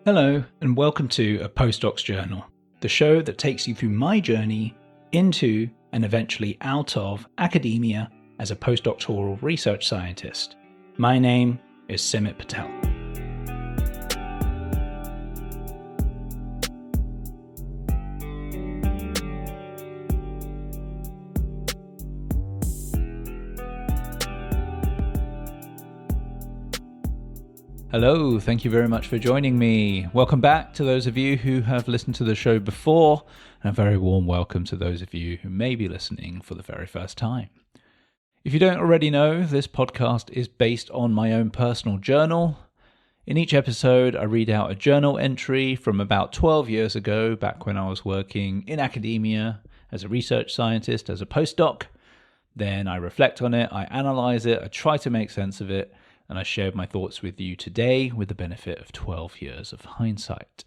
Hello, and welcome to A Postdocs Journal, the show that takes you through my journey into and eventually out of academia as a postdoctoral research scientist. My name is Simit Patel. Hello, thank you very much for joining me. Welcome back to those of you who have listened to the show before, and a very warm welcome to those of you who may be listening for the very first time. If you don't already know, this podcast is based on my own personal journal. In each episode, I read out a journal entry from about 12 years ago, back when I was working in academia as a research scientist, as a postdoc. Then I reflect on it, I analyze it, I try to make sense of it, and I shared my thoughts with you today with the benefit of 12 years of hindsight.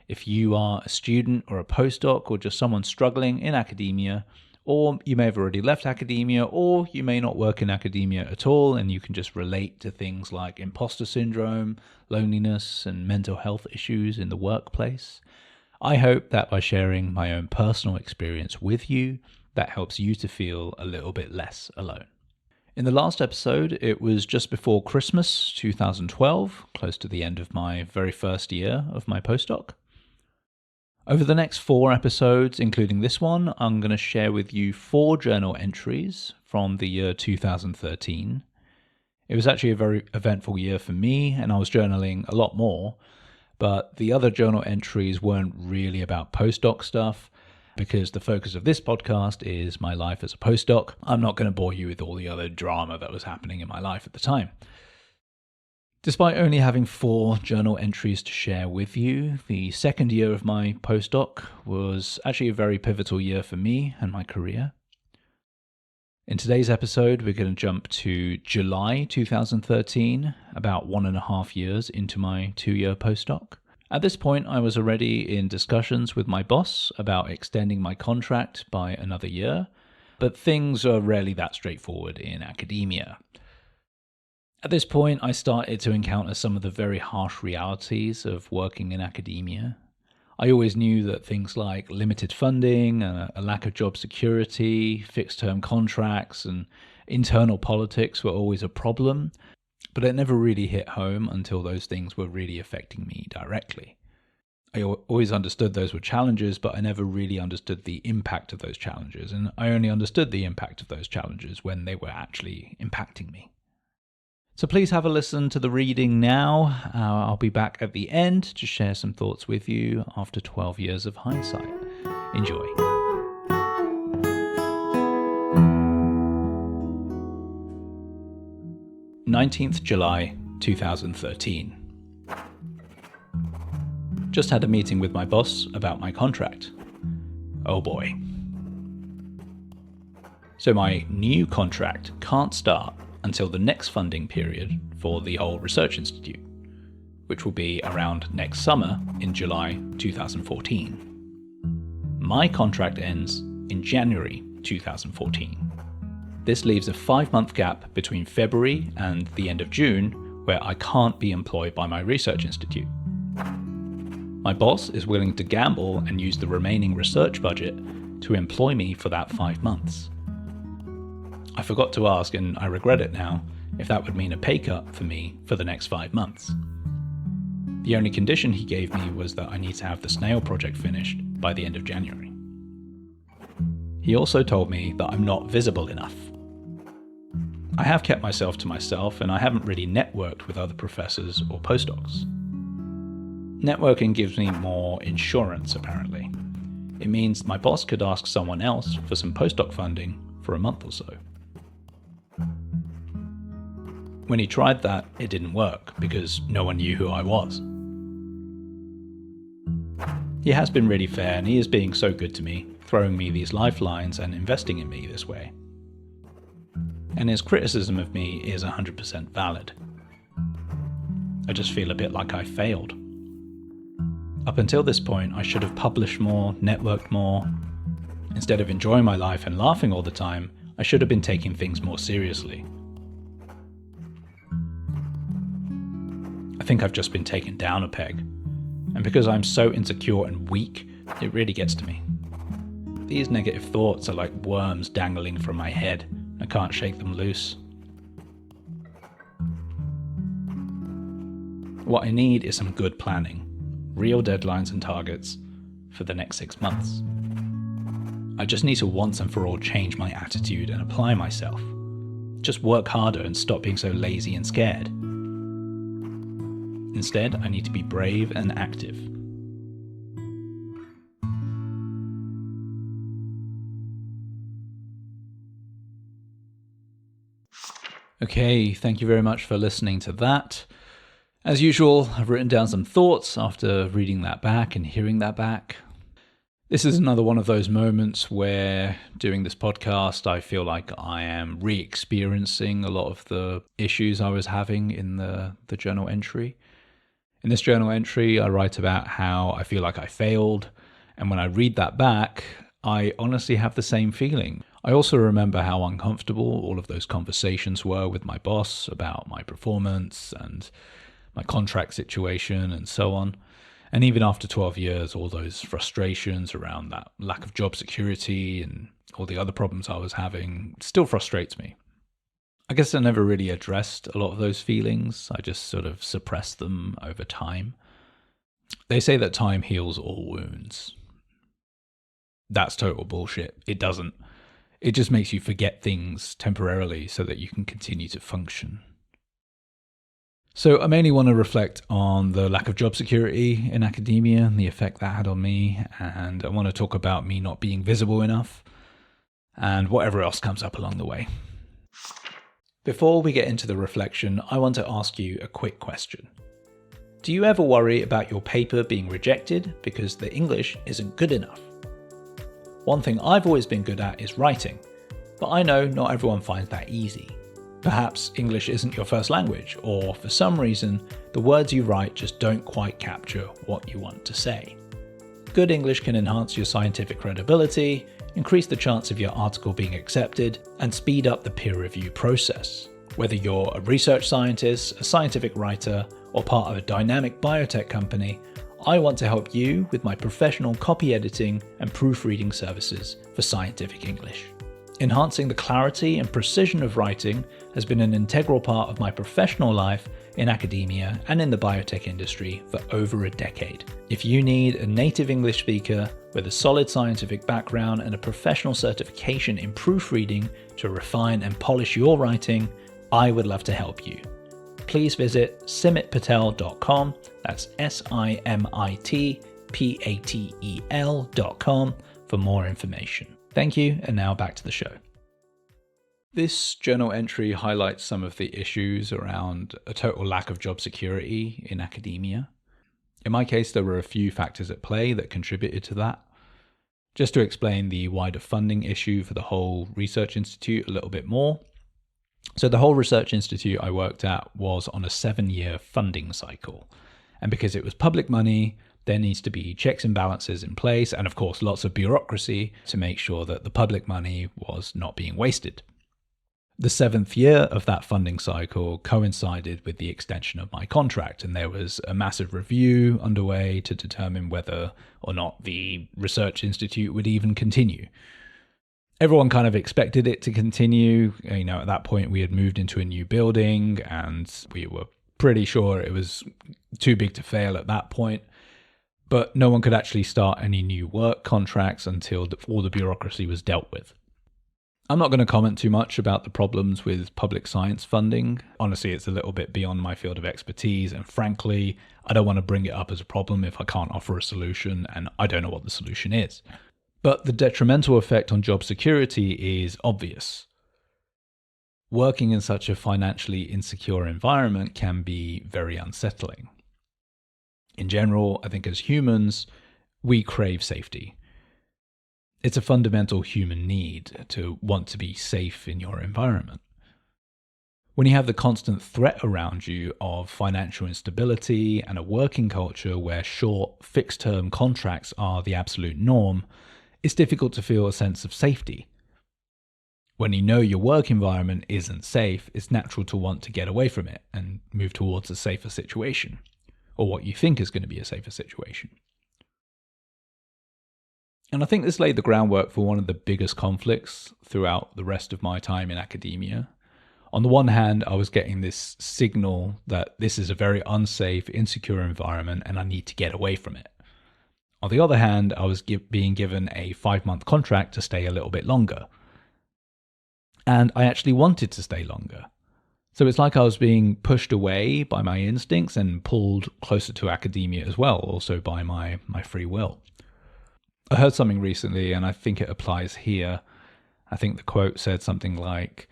If you are a student or a postdoc or just someone struggling in academia, or you may have already left academia, or you may not work in academia at all, and you can just relate to things like imposter syndrome, loneliness, and mental health issues in the workplace, I hope that by sharing my own personal experience with you, that helps you to feel a little bit less alone. In the last episode, it was just before Christmas 2012, close to the end of my very first year of my postdoc. Over the next 4 episodes, including this one, I'm going to share with you 4 journal entries from the year 2013. It was actually a very eventful year for me, and I was journaling a lot more, but the other journal entries weren't really about postdoc stuff. Because the focus of this podcast is my life as a postdoc, I'm not going to bore you with all the other drama that was happening in my life at the time. Despite only having 4 journal entries to share with you, the second year of my postdoc was actually a very pivotal year for me and my career. In today's episode, we're going to jump to July 2013, about 1.5 years into my 2-year postdoc. At this point, I was already in discussions with my boss about extending my contract by another year, but things are rarely that straightforward in academia. At this point, I started to encounter some of the very harsh realities of working in academia. I always knew that things like limited funding, a lack of job security, fixed-term contracts, and internal politics were always a problem. But it never really hit home until those things were really affecting me directly. I always understood those were challenges, but I never really understood the impact of those challenges, and I only understood the impact of those challenges when they were actually impacting me. So please have a listen to the reading now. I'll be back at the end to share some thoughts with you after 12 years of hindsight. Enjoy. July 19th, 2013. Just had a meeting with my boss about my contract. Oh boy. So my new contract can't start until the next funding period for the whole research institute, which will be around next summer in July 2014. My contract ends in January 2014. This leaves a 5-month gap between February and the end of June where I can't be employed by my research institute. My boss is willing to gamble and use the remaining research budget to employ me for that 5 months. I forgot to ask, and I regret it now, if that would mean a pay cut for me for the next 5 months. The only condition he gave me was that I need to have the snail project finished by the end of January. He also told me that I'm not visible enough. I have kept myself to myself, and I haven't really networked with other professors or postdocs. Networking gives me more insurance, apparently. It means my boss could ask someone else for some postdoc funding for a month or so. When he tried that, it didn't work because no one knew who I was. He has been really fair, and he is being so good to me, throwing me these lifelines and investing in me this way. And his criticism of me is 100% valid. I just feel a bit like I failed. Up until this point, I should have published more, networked more. Instead of enjoying my life and laughing all the time, I should have been taking things more seriously. I think I've just been taken down a peg. And because I'm so insecure and weak, it really gets to me. These negative thoughts are like worms dangling from my head. I can't shake them loose. What I need is some good planning, real deadlines and targets for the next 6 months. I just need to once and for all change my attitude and apply myself. Just work harder and stop being so lazy and scared. Instead, I need to be brave and active. Okay, thank you very much for listening to that. As usual, I've written down some thoughts after reading that back and hearing that back. This is another one of those moments where, doing this podcast, I feel like I am re-experiencing a lot of the issues I was having in the journal entry. In this journal entry, I write about how I feel like I failed, and when I read that back, I honestly have the same feeling. I also remember how uncomfortable all of those conversations were with my boss about my performance and my contract situation and so on. And even after 12 years, all those frustrations around that lack of job security and all the other problems I was having still frustrates me. I guess I never really addressed a lot of those feelings. I just sort of suppressed them over time. They say that time heals all wounds. That's total bullshit. It doesn't. It just makes you forget things temporarily so that you can continue to function. So I mainly want to reflect on the lack of job security in academia and the effect that had on me, and I want to talk about me not being visible enough, and whatever else comes up along the way. Before we get into the reflection, I want to ask you a quick question. Do you ever worry about your paper being rejected because the English isn't good enough? One thing I've always been good at is writing, but I know not everyone finds that easy. Perhaps English isn't your first language, or for some reason, the words you write just don't quite capture what you want to say. Good English can enhance your scientific credibility, increase the chance of your article being accepted, and speed up the peer review process. Whether you're a research scientist, a scientific writer, or part of a dynamic biotech company, I want to help you with my professional copy editing and proofreading services for scientific English. Enhancing the clarity and precision of writing has been an integral part of my professional life in academia and in the biotech industry for over a decade. If you need a native English speaker with a solid scientific background and a professional certification in proofreading to refine and polish your writing, I would love to help you. Please visit simitpatel.com, that's simitpatel.com for more information. Thank you, and now back to the show. This journal entry highlights some of the issues around a total lack of job security in academia. In my case, there were a few factors at play that contributed to that. Just to explain the wider funding issue for the whole research institute a little bit more. So the whole research institute I worked at was on a 7-year funding cycle. And because it was public money, there needs to be checks and balances in place, and of course lots of bureaucracy to make sure that the public money was not being wasted. The 7th year of that funding cycle coincided with the extension of my contract, and there was a massive review underway to determine whether or not the research institute would even continue. Everyone kind of expected it to continue. At that point we had moved into a new building and we were pretty sure it was too big to fail at that point. But no one could actually start any new work contracts until all the bureaucracy was dealt with. I'm not going to comment too much about the problems with public science funding. Honestly, it's a little bit beyond my field of expertise, and frankly, I don't want to bring it up as a problem if I can't offer a solution, and I don't know what the solution is. But the detrimental effect on job security is obvious. Working in such a financially insecure environment can be very unsettling. In general, I think as humans, we crave safety. It's a fundamental human need to want to be safe in your environment. When you have the constant threat around you of financial instability and a working culture where short, fixed-term contracts are the absolute norm, it's difficult to feel a sense of safety. When you know your work environment isn't safe, it's natural to want to get away from it and move towards a safer situation. or what you think is going to be a safer situation. And I think this laid the groundwork for one of the biggest conflicts throughout the rest of my time in academia. On the one hand, I was getting this signal that this is a very unsafe, insecure environment and I need to get away from it. On the other hand, I was being given a 5-month contract to stay a little bit longer. And I actually wanted to stay longer. So it's like I was being pushed away by my instincts and pulled closer to academia as well, also by my free will. I heard something recently, and I think it applies here. I think the quote said something like,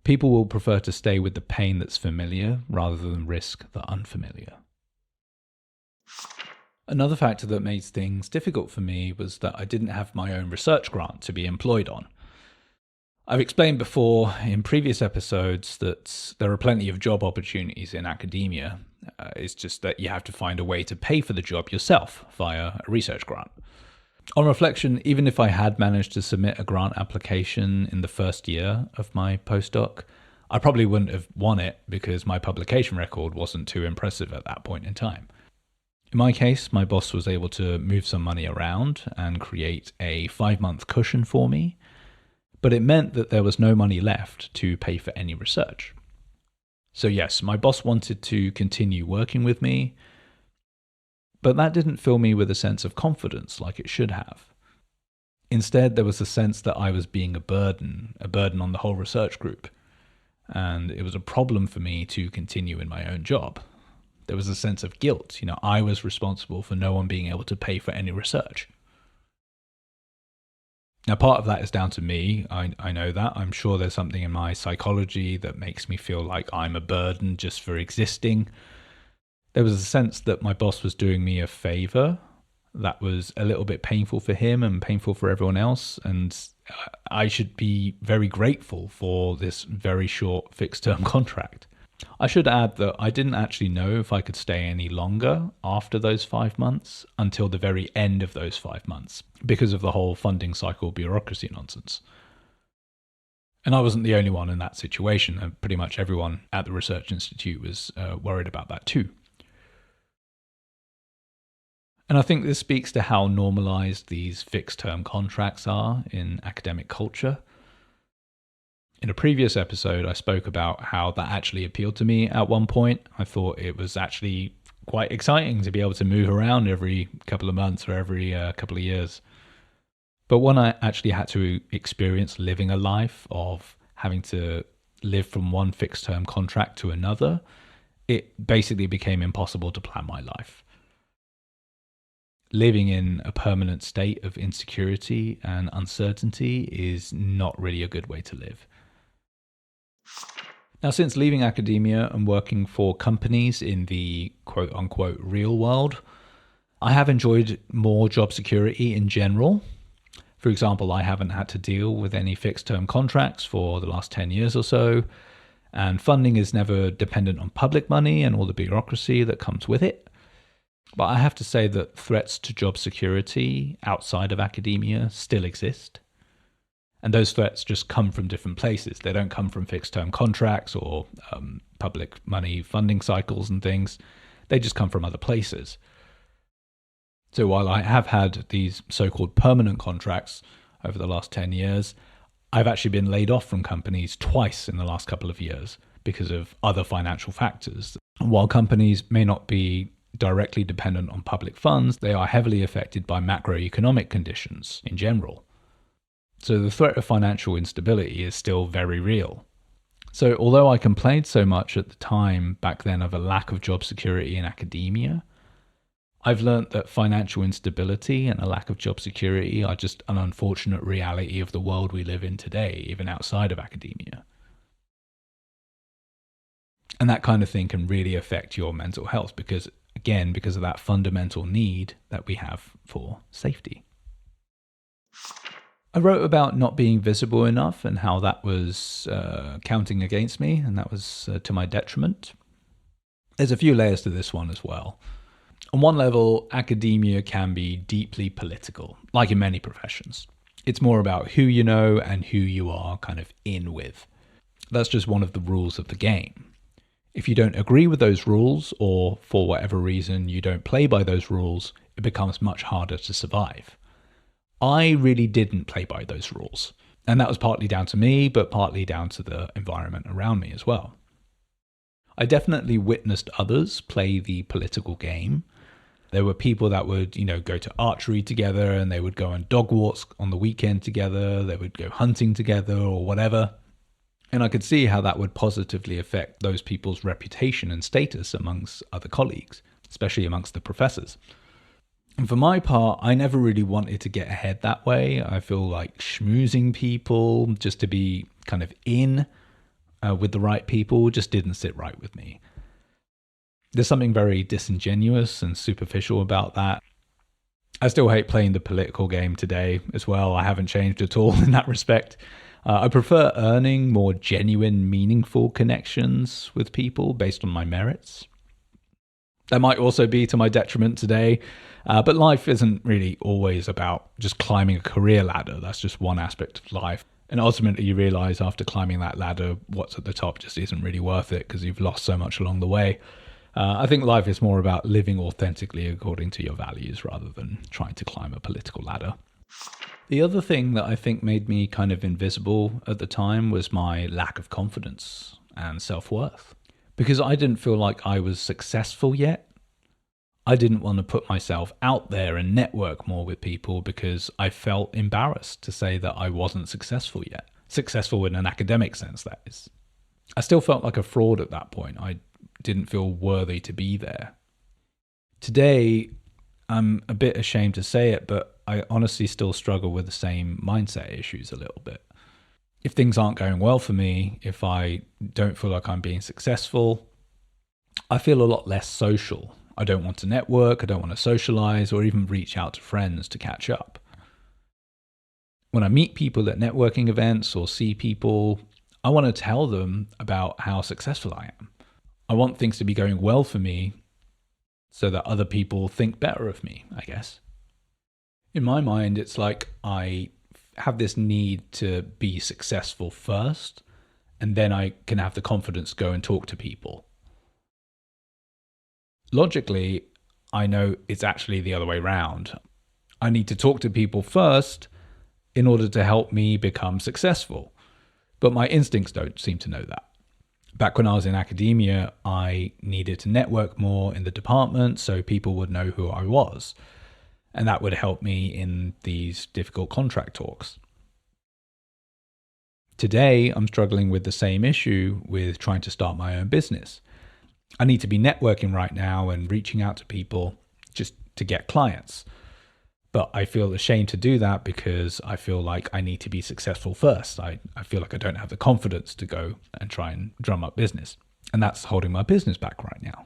"People will prefer to stay with the pain that's familiar rather than risk the unfamiliar." Another factor that made things difficult for me was that I didn't have my own research grant to be employed on. I've explained before in previous episodes that there are plenty of job opportunities in academia. It's just that you have to find a way to pay for the job yourself via a research grant. On reflection, even if I had managed to submit a grant application in the first year of my postdoc, I probably wouldn't have won it because my publication record wasn't too impressive at that point in time. In my case, my boss was able to move some money around and create a 5-month cushion for me, but it meant that there was no money left to pay for any research. So yes, my boss wanted to continue working with me, but that didn't fill me with a sense of confidence like it should have. Instead, there was a sense that I was being a burden on the whole research group, and it was a problem for me to continue in my own job. There was a sense of guilt. I was responsible for no one being able to pay for any research. Now, part of that is down to me. I know that. I'm sure there's something in my psychology that makes me feel like I'm a burden just for existing. There was a sense that my boss was doing me a favor that was a little bit painful for him and painful for everyone else, and I should be very grateful for this very short fixed-term contract. I should add that I didn't actually know if I could stay any longer after those 5 months until the very end of those 5 months because of the whole funding cycle bureaucracy nonsense. And I wasn't the only one in that situation, and pretty much everyone at the Research Institute was worried about that too. And I think this speaks to how normalized these fixed-term contracts are in academic culture. In a previous episode, I spoke about how that actually appealed to me at one point. I thought it was actually quite exciting to be able to move around every couple of months or every couple of years. But when I actually had to experience living a life of having to live from one fixed-term contract to another, it basically became impossible to plan my life. Living in a permanent state of insecurity and uncertainty is not really a good way to live. Now, since leaving academia and working for companies in the quote-unquote real world, I have enjoyed more job security in general. For example, I haven't had to deal with any fixed-term contracts for the last 10 years or so, and funding is never dependent on public money and all the bureaucracy that comes with it. But I have to say that threats to job security outside of academia still exist. And those threats just come from different places. They don't come from fixed-term contracts or public money funding cycles and things. They just come from other places. So while I have had these so-called permanent contracts over the last 10 years, I've actually been laid off from companies twice in the last couple of years because of other financial factors. And while companies may not be directly dependent on public funds, they are heavily affected by macroeconomic conditions in general. So the threat of financial instability is still very real. So although I complained so much at the time back then of a lack of job security in academia, I've learned that financial instability and a lack of job security are just an unfortunate reality of the world we live in today, even outside of academia. And that kind of thing can really affect your mental health because of that fundamental need that we have for safety. I wrote about not being visible enough and how that was counting against me, and that was to my detriment. There's a few layers to this one as well. On one level, academia can be deeply political, like in many professions. It's more about who you know and who you are kind of in with. That's just one of the rules of the game. If you don't agree with those rules, or for whatever reason you don't play by those rules, it becomes much harder to survive. I really didn't play by those rules. And that was partly down to me, but partly down to the environment around me as well. I definitely witnessed others play the political game. There were people that would, go to archery together, and they would go on dog walks on the weekend together. They would go hunting together or whatever. And I could see how that would positively affect those people's reputation and status amongst other colleagues, especially amongst the professors. And for my part, I never really wanted to get ahead that way. I feel like schmoozing people just to be kind of in with the right people just didn't sit right with me. There's something very disingenuous and superficial about that. I still hate playing the political game today as well. I haven't changed at all in that respect. I prefer earning more genuine, meaningful connections with people based on my merits. That might also be to my detriment today, but life isn't really always about just climbing a career ladder. That's just one aspect of life. And ultimately you realize after climbing that ladder, what's at the top just isn't really worth it because you've lost so much along the way. I think life is more about living authentically according to your values rather than trying to climb a political ladder. The other thing that I think made me kind of invisible at the time was my lack of confidence and self-worth. Because I didn't feel like I was successful yet. I didn't want to put myself out there and network more with people because I felt embarrassed to say that I wasn't successful yet. Successful in an academic sense, that is. I still felt like a fraud at that point. I didn't feel worthy to be there. Today, I'm a bit ashamed to say it, but I honestly still struggle with the same mindset issues a little bit. If things aren't going well for me, if I don't feel like I'm being successful, I feel a lot less social. I don't want to network, I don't want to socialize, or even reach out to friends to catch up. When I meet people at networking events or see people, I want to tell them about how successful I am. I want things to be going well for me so that other people think better of me, I guess. In my mind, it's like I have this need to be successful first, and then I can have the confidence to go and talk to people. Logically, I know it's actually the other way around. I need to talk to people first in order to help me become successful. But my instincts don't seem to know that. Back when I was in academia, I needed to network more in the department so people would know who I was. And that would help me in these difficult contract talks. Today, I'm struggling with the same issue with trying to start my own business. I need to be networking right now and reaching out to people just to get clients. But I feel ashamed to do that because I feel like I need to be successful first. I feel like I don't have the confidence to go and try and drum up business. And that's holding my business back right now.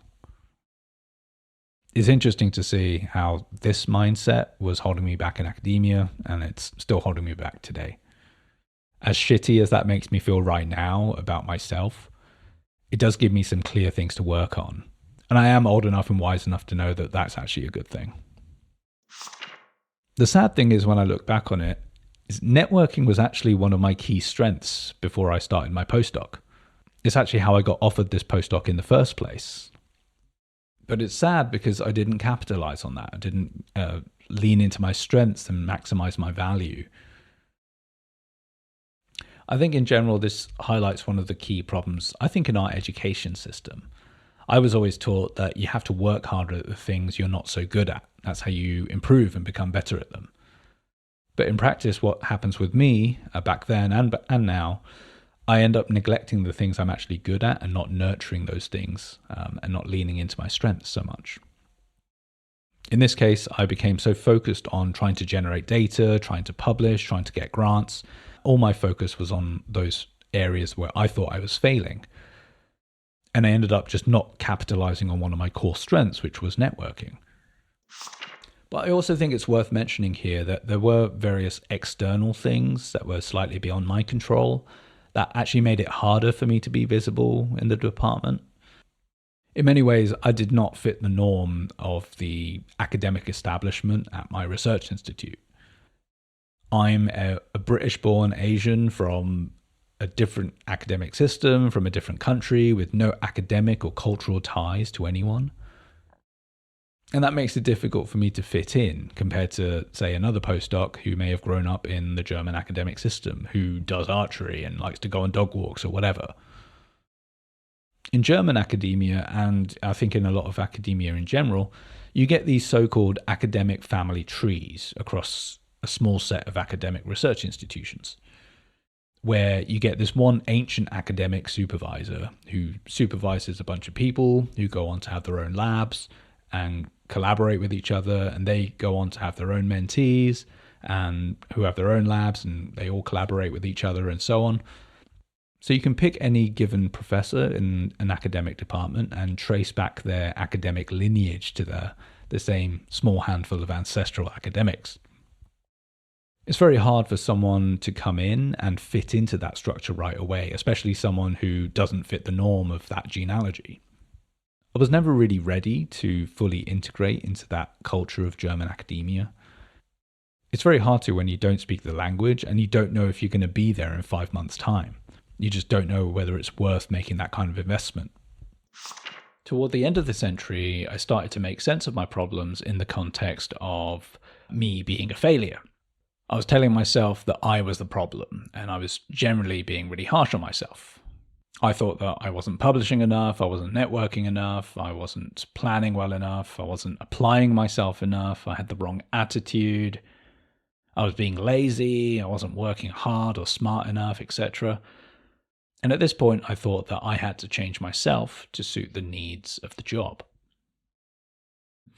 It's interesting to see how this mindset was holding me back in academia, and it's still holding me back today. As shitty as that makes me feel right now about myself, it does give me some clear things to work on. And I am old enough and wise enough to know that that's actually a good thing. The sad thing is when I look back on it, is networking was actually one of my key strengths before I started my postdoc. It's actually how I got offered this postdoc in the first place. But it's sad because I didn't capitalize on that. I didn't lean into my strengths and maximize my value. I think in general, this highlights one of the key problems, I think, in our education system. I was always taught that you have to work harder at the things you're not so good at. That's how you improve and become better at them. But in practice, what happens with me back then and now, I end up neglecting the things I'm actually good at and not nurturing those things and not leaning into my strengths so much. In this case, I became so focused on trying to generate data, trying to publish, trying to get grants. All my focus was on those areas where I thought I was failing. And I ended up just not capitalizing on one of my core strengths, which was networking. But I also think it's worth mentioning here that there were various external things that were slightly beyond my control that actually made it harder for me to be visible in the department. In many ways, I did not fit the norm of the academic establishment at my research institute. I'm a British-born Asian from a different academic system from a different country with no academic or cultural ties to anyone. And that makes it difficult for me to fit in compared to, say, another postdoc who may have grown up in the German academic system, who does archery and likes to go on dog walks or whatever. In German academia, and I think in a lot of academia in general, you get these so-called academic family trees across a small set of academic research institutions, where you get this one ancient academic supervisor who supervises a bunch of people who go on to have their own labs and collaborate with each other, and they go on to have their own mentees and who have their own labs, and they all collaborate with each other and so on. So you can pick any given professor in an academic department and trace back their academic lineage to the same small handful of ancestral academics. It's very hard for someone to come in and fit into that structure right away, especially someone who doesn't fit the norm of that genealogy. I was never really ready to fully integrate into that culture of German academia. It's very hard to when you don't speak the language and you don't know if you're going to be there in 5 months' time. You just don't know whether it's worth making that kind of investment. Toward the end of the century, I started to make sense of my problems in the context of me being a failure. I was telling myself that I was the problem, and I was generally being really harsh on myself. I thought that I wasn't publishing enough, I wasn't networking enough, I wasn't planning well enough, I wasn't applying myself enough, I had the wrong attitude, I was being lazy, I wasn't working hard or smart enough, etc. And at this point, I thought that I had to change myself to suit the needs of the job.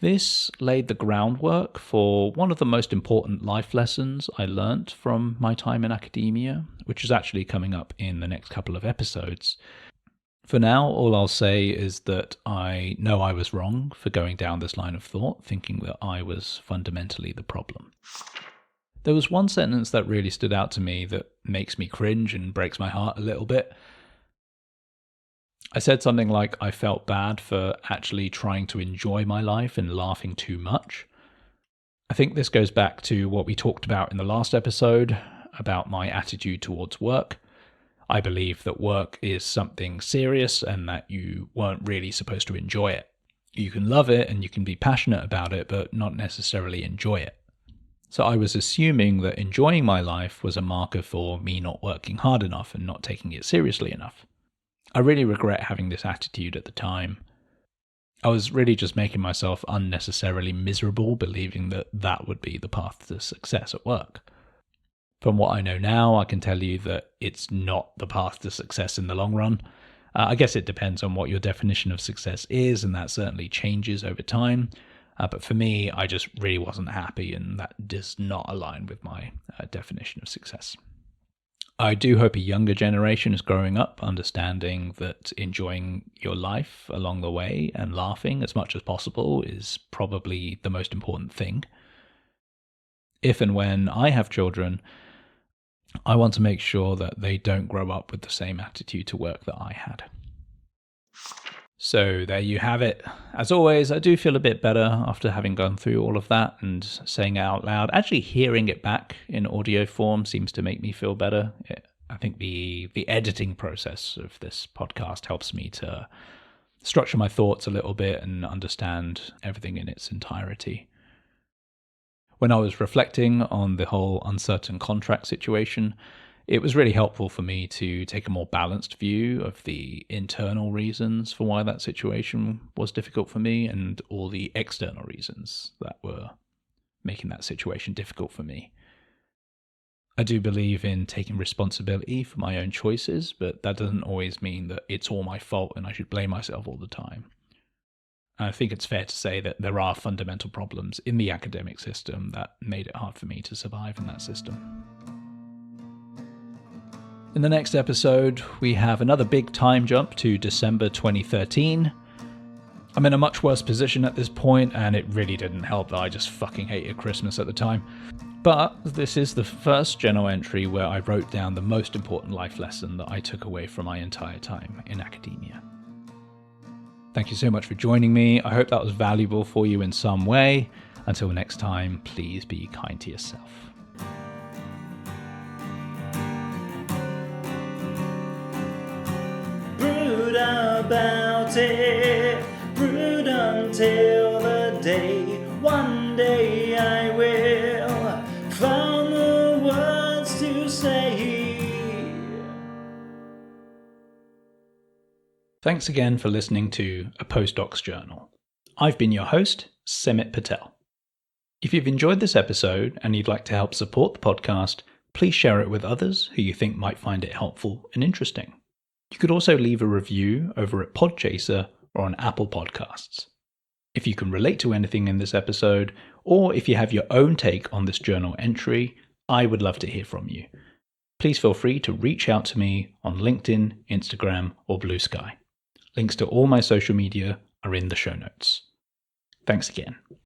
This laid the groundwork for one of the most important life lessons I learnt from my time in academia, which is actually coming up in the next couple of episodes. For now, all I'll say is that I know I was wrong for going down this line of thought, thinking that I was fundamentally the problem. There was one sentence that really stood out to me that makes me cringe and breaks my heart a little bit. I said something like I felt bad for actually trying to enjoy my life and laughing too much. I think this goes back to what we talked about in the last episode about my attitude towards work. I believe that work is something serious and that you weren't really supposed to enjoy it. You can love it and you can be passionate about it, but not necessarily enjoy it. So I was assuming that enjoying my life was a marker for me not working hard enough and not taking it seriously enough. I really regret having this attitude at the time. I was really just making myself unnecessarily miserable, believing that that would be the path to success at work. From what I know now, I can tell you that it's not the path to success in the long run. I guess it depends on what your definition of success is, and that certainly changes over time. But for me, I just really wasn't happy, and that does not align with my definition of success. I do hope a younger generation is growing up understanding that enjoying your life along the way and laughing as much as possible is probably the most important thing. If and when I have children, I want to make sure that they don't grow up with the same attitude to work that I had. So there you have it. As always, I do feel a bit better after having gone through all of that and saying it out loud. Actually hearing it back in audio form seems to make me feel better. I think the editing process of this podcast helps me to structure my thoughts a little bit and understand everything in its entirety. When I was reflecting on the whole uncertain contract situation, it was really helpful for me to take a more balanced view of the internal reasons for why that situation was difficult for me and all the external reasons that were making that situation difficult for me. I do believe in taking responsibility for my own choices, but that doesn't always mean that it's all my fault and I should blame myself all the time. I think it's fair to say that there are fundamental problems in the academic system that made it hard for me to survive in that system. In the next episode, we have another big time jump to December 2013. I'm in a much worse position at this point, and it really didn't help that I just fucking hated Christmas at the time. But this is the first journal entry where I wrote down the most important life lesson that I took away from my entire time in academia. Thank you so much for joining me. I hope that was valuable for you in some way. Until next time, please be kind to yourself. brood about it, brood until the day, one day I will find the words to say. Thanks again for listening to A Postdocs Journal. I've been your host, Semit Patel. If you've enjoyed this episode and you'd like to help support the podcast, please share it with others who you think might find it helpful and interesting. You could also leave a review over at Podchaser or on Apple Podcasts. If you can relate to anything in this episode, or if you have your own take on this journal entry, I would love to hear from you. Please feel free to reach out to me on LinkedIn, Instagram, or Blue Sky. Links to all my social media are in the show notes. Thanks again.